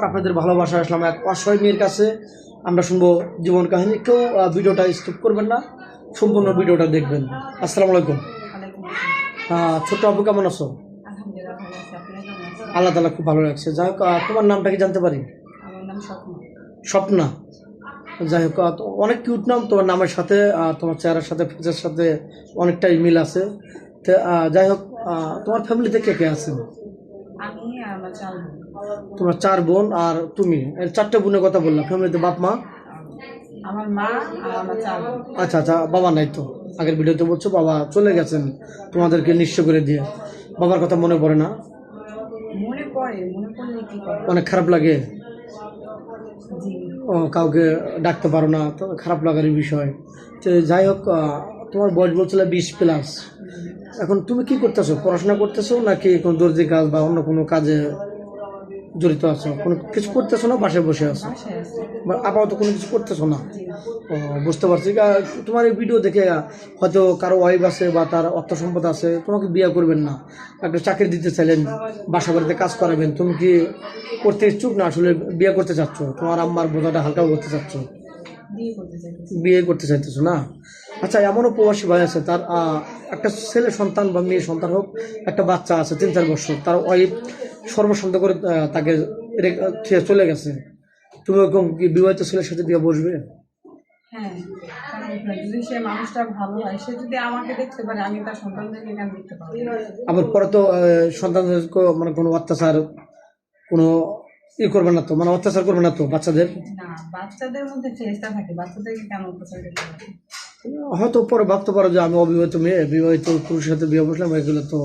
আপনাদের ভালোবাসা আসলাম এক অসহায় মেয়ের কাছে। আমরা শুনবো জীবন কাহিনী। কেউ ভিডিওটা স্কিপ করবেন না, সম্পূর্ণ ভিডিওটা দেখবেন। আসসালামু আলাইকুম। ছোট্ট আপু, কেমন আছো? আলহামদুলিল্লাহ ভালো আছি। আপনি কেমন আছেন? আল্লাহ তাআলা খুব ভালো লাগছে। যাই হোক, তোমার নামটা কি জানতে পারি? আমার নাম স্বপ্ন। স্বপ্না। যাই হোক, অনেক কিউট নাম। তোমার নামের সাথে তোমার চেহারার সাথে, ফেসের সাথে অনেকটাই মিল আছে। তো যাই হোক, তোমার ফ্যামিলিতে কে কে আছেন? আমি আর আমার 4 বোন। তোমার 4 বোন আর তুমি, এর 4টে বোনের কথা বললাম। ফ্যামিলিতে বাপ মা? আমার মা আর আমার 4 বোন। আচ্ছা আচ্ছা, বাবা নাই তো? আগের ভিডিওতে বলছো বাবা চলে গেছেন তোমাদেরকে নিঃস্ব করে দিয়ে। বাবার কথা মনে পড়ে না? মনে পড়লে কি করব? অনেক খারাপ লাগে। জি। ও, কাউকে ডাকতে পারো না তো, খারাপ লাগারই বিষয়। তো যাই হোক, তোমার বয়স বলছিলে 20+। এখন তুমি কি করতেছো? পড়াশোনা করতেছো নাকি কোনো দর্জি কাজ বা অন্য কোনো কাজে জড়িত আছো? কোনো কিছু করতেছো না, বাসায় বসে আছো? বাসায় আছি। আপাতত কোনো কিছু করতেছো না? জি। ও, বুঝতে পারছি। তোমার এই ভিডিও দেখে হয়তো কারো ওয়াইফ আছে বা তার অর্থ সম্পদ আছে, তোমাকে বিয়ে করবেন না, একটা চাকরি দিতে চাইলেন, বাসা বাড়িতে কাজ করাবেন, তুমি কি করতে ইচ্ছুক না আসলে বিয়ে করতে চাচ্ছ? তোমার আম্মার বোঝাটা হালকা করতে চাচ্ছ? বিয়ে করতে চাইতেছি। বিয়ে করতে চাইতেছো না? আচ্ছা, এমনও প্রবাসী ভাই আছে, তার একটা ছেলে সন্তান বা মেয়ে সন্তান হোক, একটা বাচ্চা আছে 3-4 বছর, তার ওয়াইফ সর্বশান্ত করে তাকে ছেড়ে চলে গেছে। তুমি ওরকম কি বিবাহিত ছেলের সাথে বিয়ে বসবে? হ্যাঁ, কারণ যদি সে মানুষটা ভালো হয়, সে যদি আমাকে দেখতে পারে, আমি তার সন্তানদেরকে কেন দেখতে পারবো না? আবার পরে তো সন্তানদেরকে মানে কোনো অত্যাচার, কোনো করবে না তো, মানে অত্যাচার করবে না তো বাচ্চাদের? না, বাচ্চাদের মধ্যে চেষ্টা থাকে, বাচ্চাদেরকে কেন অত্যাচার করতে পারে? হয়তো পরে ভাবতে পারো যে আমি অবিবাহিত মেয়ে বিবাহিত পুরুষের সাথে বিয়ে বসলাম, এগুলো তো